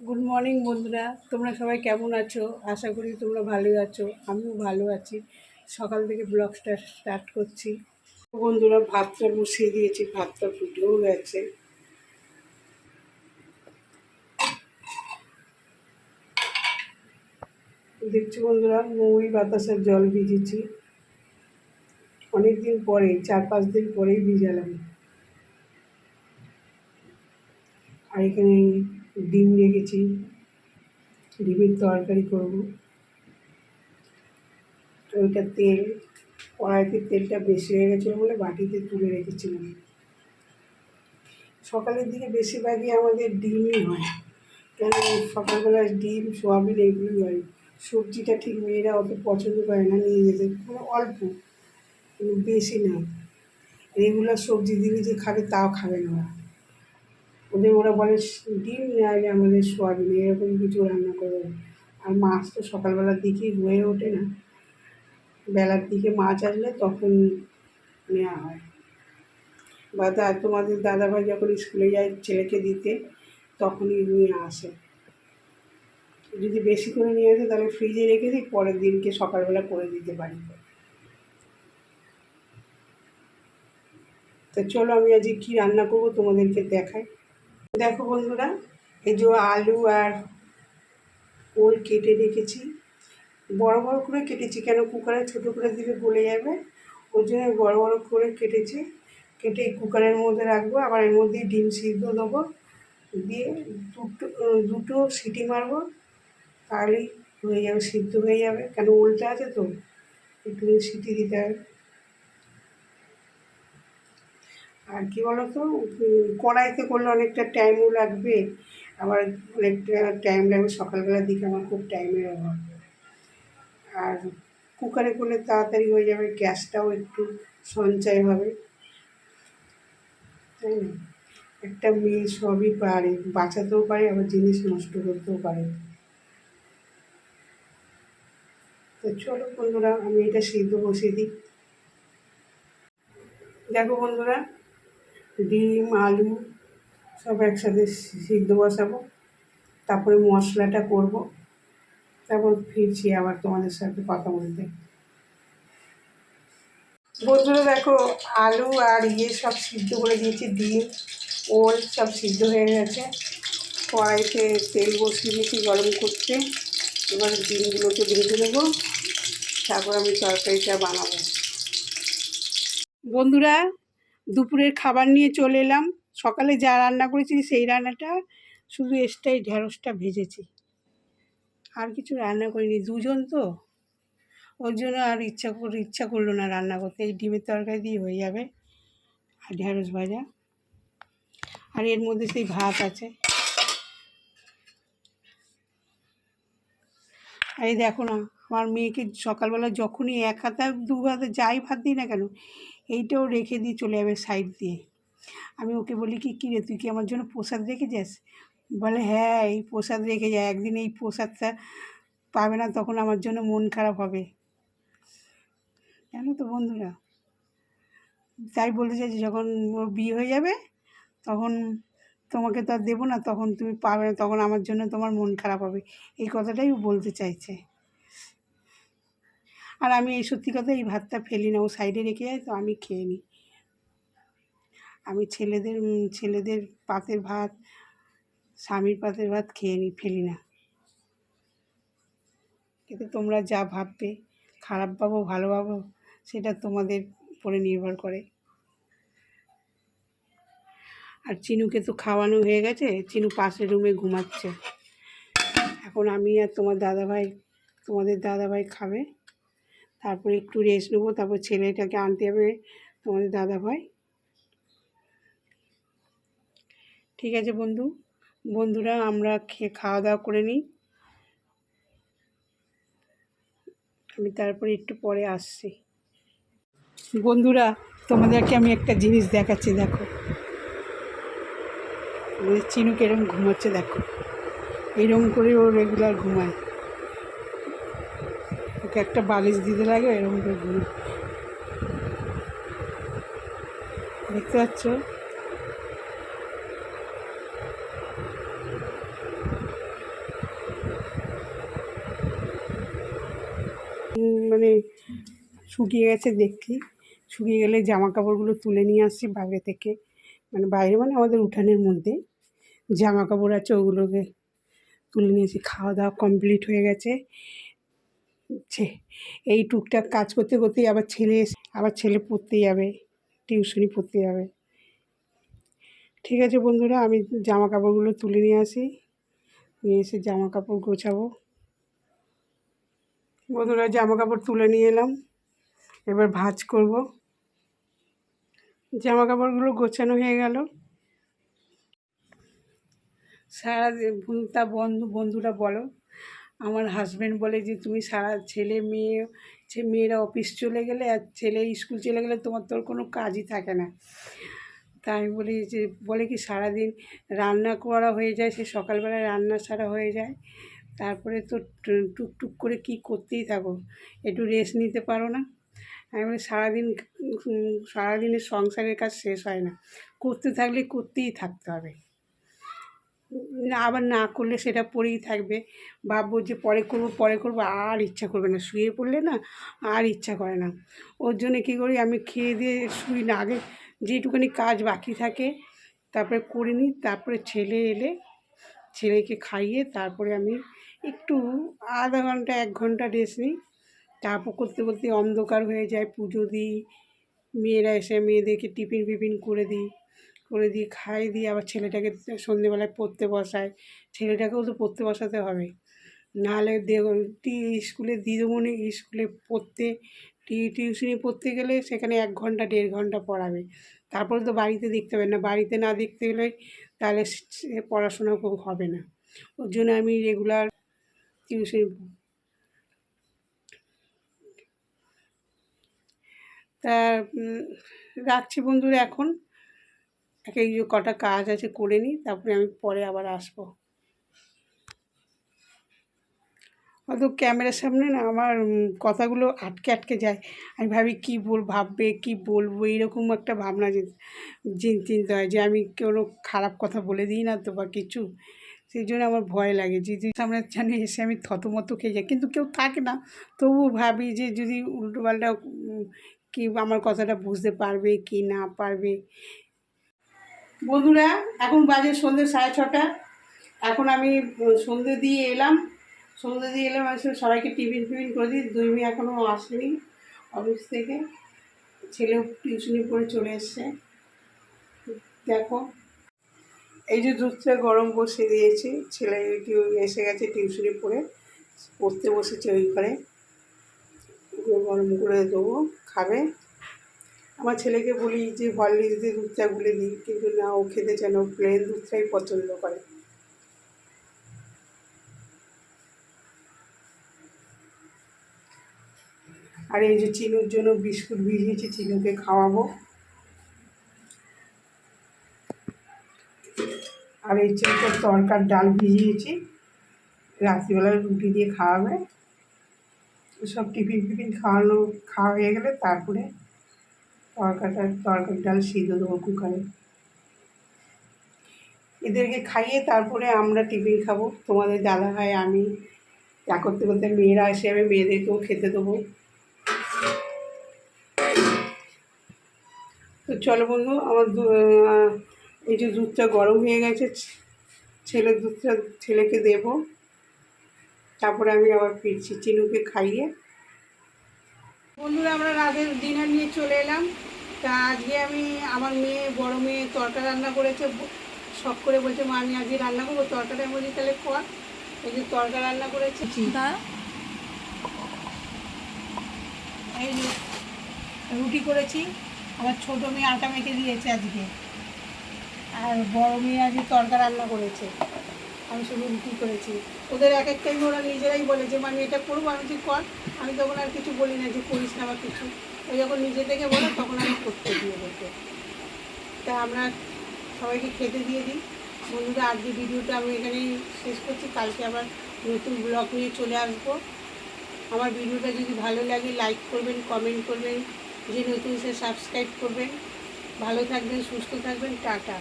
Good morning বন্ধুরা, তোমরা সবাই কেমন আছো? আশা করি তোমরা ভালোই আছো। আমিও ভালো আছি। সকাল থেকে ব্লগটা স্টার্ট করছি। বন্ধুরা, ভাতটা বসিয়ে দিয়েছি, ভাতটা ফুটেও গেছে। দেখছি বন্ধুরা, মৌরি বাতাসের জল ভিজেছি অনেক দিন পরে, 4-5 দিন পরেই ভিজালাম। আর এখানে ডিম রেখেছি, ডিমের তরকারি করবো। ওইটা তেল, কড়াইতে তেলটা বেশি হয়ে গেছিলো বলে বাটিতে তুলে রেখেছিলাম। সকালের দিকে বেশিরভাগই আমাদের ডিমই হয়, কেন সকালবেলা ডিম, সোয়াবিন এগুলোই হয়। সবজিটা ঠিক মেয়েরা অত পছন্দ করে না, নিয়ে যেতে মানে অল্প, বেশি না। রেগুলার সবজি দিলে যে খাবে তাও খাবে না ওরা বলে ডিম নেয় আমাদের সোয়াবিন, এরকম কিছু রান্না করে। আর মাছ তো সকালবেলার দিকেই হয়ে ওঠে না, বেলার দিকে মাছ আসলে তখন নেওয়া হয়। বা তোমাদের দাদাভাই যখন স্কুলে যায় ছেলেকে দিতে, তখনই নিয়ে আসে। যদি বেশি করে নিয়ে আসে তাহলে ফ্রিজে রেখে দিই, পরের দিনকে সকালবেলা করে দিতে পারি। তো চলো আমি আজকে কী রান্না করবো তোমাদেরকে দেখাই। দেখো বন্ধুরা, এই যে আলু আর ওল কেটে রেখেছি, বড় বড় করে কেটেছি, কেন কুকারে ছোটো করে দিলে গলে যাবে, ওই জন্য বড় বড় করে কেটেছি। কেটে কুকারের মধ্যে রাখবো, আবার এর মধ্যে ডিম সিদ্ধ দেবো, দিয়ে দুটো সিটি মারবো, তাহলেই হয়ে যাবে, সিদ্ধ হয়ে যাবে। কেন ওলটা আছে তো, একটু সিটি দিতে হবে। আর কী বলো তো, কড়াইতে করলে অনেকটা টাইমও লাগবে, আবার অনেকটা টাইম লাগবে, সকালবেলার দিকে আমার খুব টাইমের অভাব। আর কুকারে করলে তাড়াতাড়ি হয়ে যাবে, গ্যাসটাও একটু সঞ্চয় হবে, তাই না? একটা মেয়ে সবই পারে, বাঁচাতেও পারে, আবার জিনিস নষ্ট করতেও পারে। তো চলো বন্ধুরা, আমি এটা সিদ্ধ বসিয়ে দিই। দেখো বন্ধুরা, ডিম আলু সব একসাথে সিদ্ধ বসাবো, তারপরে মশলাটা করব, তারপর ফিরছি আবার তোমাদের সাথে কথা বলতে। বন্ধুরা দেখো, আলু আর সব সিদ্ধ করে দিয়েছি, ডিম ওল সব সিদ্ধ হয়ে গেছে। কড়াইতে তেল বসিয়ে দিয়েছি গরম করতে, এবার ডিমগুলোকে ভেজে নেবো, তারপর আমি তরকারিটা বানাবো। বন্ধুরা, দুপুরের খাবার নিয়ে চলে এলাম। সকালে যা রান্না করেছি সেই রান্নাটা, শুধু এক্সট্রাই ঢ্যাঁড়সটা ভেজেছি, আর কিছু রান্না করিনি। দুজন তো, ওর জন্য আর ইচ্ছা করলো না রান্না করতে। এই ডিমের তরকারি দিয়ে হয়ে যাবে, আর ঢ্যাঁড়স ভাজা, আর এর মধ্যে সেই ভাত আছে। আর এই দেখো না, আমার মেয়েকে সকালবেলা যখনই এক হাতে দু হাতে যাই ভাত দিই না কেন, এইটাও রেখে দিয়ে চলে যাবে সাইড দিয়ে। আমি ওকে বলি কী রে, তুই কি আমার জন্য প্রসাদ রেখে যাস? বলে হ্যাঁ, এই প্রসাদ রেখে যায়, একদিন এই প্রসাদটা পাবে না, তখন আমার জন্য মন খারাপ হবে। জানো তো বন্ধুরা, তাই বলতে চাইছি, যখন ওর বিয়ে হয়ে যাবে তখন তোমাকে তো আর দেবো না, তখন তুমি পাবে না, তখন আমার জন্য তোমার মন খারাপ হবে, এই কথাটাই ও বলতে চাইছে। আর আমি এই সত্যি কথা, এই ভাতটা ফেলি না, ও সাইডে রেখে যায় তো আমি খেয়ে নিই। আমি ছেলেদের পাতের ভাত, স্বামীর পাতের ভাত খেয়ে নিই, ফেলি না। কিন্তু তোমরা যা ভাববে, খারাপ ভাবো ভালো ভাবো, সেটা তোমাদের উপরে নির্ভর করে। আর চিনুকে তো খাওয়ানো হয়ে গেছে, চিনু পাশের রুমে ঘুমাচ্ছে। এখন আমি আর তোমাদের দাদাভাই খাবে, তারপরে একটু রেস্ট নেবো, তারপর ছেলেটাকে আনতে হবে তোমাদের দাদাভাই। ঠিক আছে বন্ধুরা, আমরা খাওয়া দাওয়া করে নিই, আমি তারপরে একটু পরে আসছি। বন্ধুরা, তোমাদেরকে আমি একটা জিনিস দেখাচ্ছি, দেখো চিনু কিরম ঘুমাচ্ছে, দেখো এইরকম করে ও রেগুলার ঘুমায়, ওকে একটা বালিশ দিতে লাগে, এরকম করে ঘুমায়, দেখতে পাচ্ছ? মানে শুকিয়ে গেছে দেখছি। শুকিয়ে গেলে জামা কাপড়গুলো তুলে নিয়ে আসছি বাইরে থেকে, মানে বাইরে মানে আমাদের উঠানের মধ্যে জামা কাপড় আছে, ওগুলোকে তুলে নিয়েছি। খাওয়া দাওয়া কমপ্লিট হয়ে গেছে। এই টুকটাক কাজ করতে করতেই আবার ছেলে পড়তে যাবে, টিউশনি পড়তে যাবে। ঠিক আছে বন্ধুরা, আমি জামা কাপড়গুলো তুলে নিয়ে আসি, নিয়ে এসে জামা কাপড় গোছাবো। বন্ধুরা জামা কাপড় তুলে নিয়ে এলাম, এবার ভাঁজ করব। জামা কাপড়গুলো গোছানো হয়ে গেল। সারা তা বন্ধুরা বলো, আমার হাজব্যান্ড বলে যে তুমি সারা মেয়েরা অফিস চলে গেলে আর ছেলে স্কুল চলে গেলে তোর কোনো কাজই থাকে না। তাই আমি বলি যে বলে কি সারাদিন রান্না করা হয়ে যায়, সে সকালবেলায় রান্না সারা হয়ে যায়, তারপরে তো টুকটুক করে কি করতেই থাকো, একটু রেস্ট নিতে পারো না? আমি বলি সারাদিনের সংসারের কাজ শেষ হয় না, করতে থাকলে করতেই থাকতে হবে, না আবার না করলে সেটা পড়েই থাকবে। ভাববো যে পরে করবো, আর ইচ্ছা করবে না, শুয়ে পড়লে না আর ইচ্ছা করে না। ওর জন্য কী করি, আমি খেয়ে দিয়ে শুই না, আগে যেটুকুনি কাজ বাকি থাকে তারপরে করে নিই, তারপরে ছেলে এলে ছেলেকে খাইয়ে তারপরে আমি একটু আধা ঘন্টা 1 ঘন্টা রেস্ট নিই। তারপর করতে করতে অন্ধকার হয়ে যায়, পুজো দিই, মেয়েরা এসে মেয়েদেরকে টিফিন করে দিয়ে খাইয়ে দিয়ে আবার ছেলেটাকে সন্ধেবেলায় পড়তে বসায়। ছেলেটাকেও তো পড়তে বসাতে হবে, নাহলে স্কুলে দিদিমণি স্কুলে পড়তে টিউশনি পড়তে গেলে সেখানে 1 ঘন্টা 1.5 ঘন্টা পড়াবে, তারপরে তো বাড়িতে দেখতে হবে না, বাড়িতে না দেখতে গেলে তাহলে সে পড়াশোনা হবে না। ওর জন্য আমি রেগুলার টিউশনি। তা রাখছি বন্ধুরা, এখন এই যে কটা কাজ আছে করে নিই, তারপরে আমি পরে আবার আসবো। হয়তো ক্যামেরার সামনে না আমার কথাগুলো আটকে যায়, আমি ভাবি ভাববে কী বলবো, এইরকম একটা ভাবনা চিন্তা হয় যে আমি কোনো খারাপ কথা বলে দিই না তো বা কিছু, সেই জন্য আমার ভয় লাগে যে সামনে জানে এসে আমি থতমত খেয়ে যাই, কিন্তু কেউ থাকে না, তবুও ভাবি যে যদি উল্টোপাল্টা কি আমার কথাটা বুঝতে পারবে কি না পারবে। বন্ধুরা এখন বাজে সন্ধ্যে 6:30, এখন আমি সন্ধ্যে দিয়ে এলাম, সবাইকে টিফিন করে দিই। 2 মেয়ে এখনও আসেনি অফিস থেকে, ছেলেও টিউশনি পড়ে চলে এসছে। দেখো এই যে দুধটা গরম বসিয়ে দিয়েছি, ছেলে এসে গেছে টিউশনি পড়তে বসেছে ওই ঘরে, গরম করে দেবো, খাবে। আমার ছেলেকে বলি যে হরলিক্স দিয়ে দুধটা গুলে দিই, কিন্তু না, ও খেতে চায় না, ও প্লেন দুধটাই পছন্দ করে। আর এই যে চিনুর জন্য বিস্কুট ভিজিয়েছি, চিনুকে খাওয়াবো। আর এই চিনুটা তরকার ডাল ভিজিয়েছি, রাত্রিবেলা রুটি দিয়ে খাওয়াবে। সব টিফিন খাওয়া হয়ে গেলে তারপরে তরকার ডাল সিদ্ধ দেবো কুকারে। এদেরকে খাইয়ে তারপরে আমরা টিফিন খাবো, তোমাদের দাদা ভাই আমি, যা করতে করতে মেয়েরা এসে আমি মেয়েদেরকেও খেতে দেবো। তো চলো বন্ধু, আমার এই যে দুধটা গরম হয়ে গেছে, ছেলেকে দেবো, তারপরে আমি আবার ফিরছি চিনুকে খাইয়ে। বন্ধুরা আমরা রাতের ডিনার নিয়ে চলে এলাম। তা আজকে আমার বড় মেয়ে তরকারি রান্না করেছে, শখ করে বলছে মা আমি আজকে রান্না করবো তরকারি। আমি বলছি তাহলে কর, এই যে তরকারি রান্না করেছি, এই যে রুটি করেছি, আমার ছোটো মেয়ে আটা মেখে দিয়েছে আজকে, আর বড় মেয়ে আজকে তরকারি রান্না করেছে, আমি শুধু রুটি করেছি। ওদের এক টাইম ওরা নিজেরাই বলে যে মানে এটা করবো, আমি তুই কর, আমি তখন আর কিছু বলি না যে করিস না বা কিছু, ওই যখন নিজে থেকে বলে তখন আমি করতে দিয়ে বলতে। তা আমরা সবাইকে খেতে দিয়ে দিই। বন্ধুরা আজকে ভিডিওটা আমি এখানেই শেষ করছি, কালকে আবার নতুন ব্লগ নিয়ে চলে আসবো। আমার ভিডিওটা যদি ভালো লাগে লাইক করবেন, কমেন্ট করবেন, যে নতুন সে সাবস্ক্রাইব করবেন। ভালো থাকবেন, সুস্থ থাকবেন, টাটা।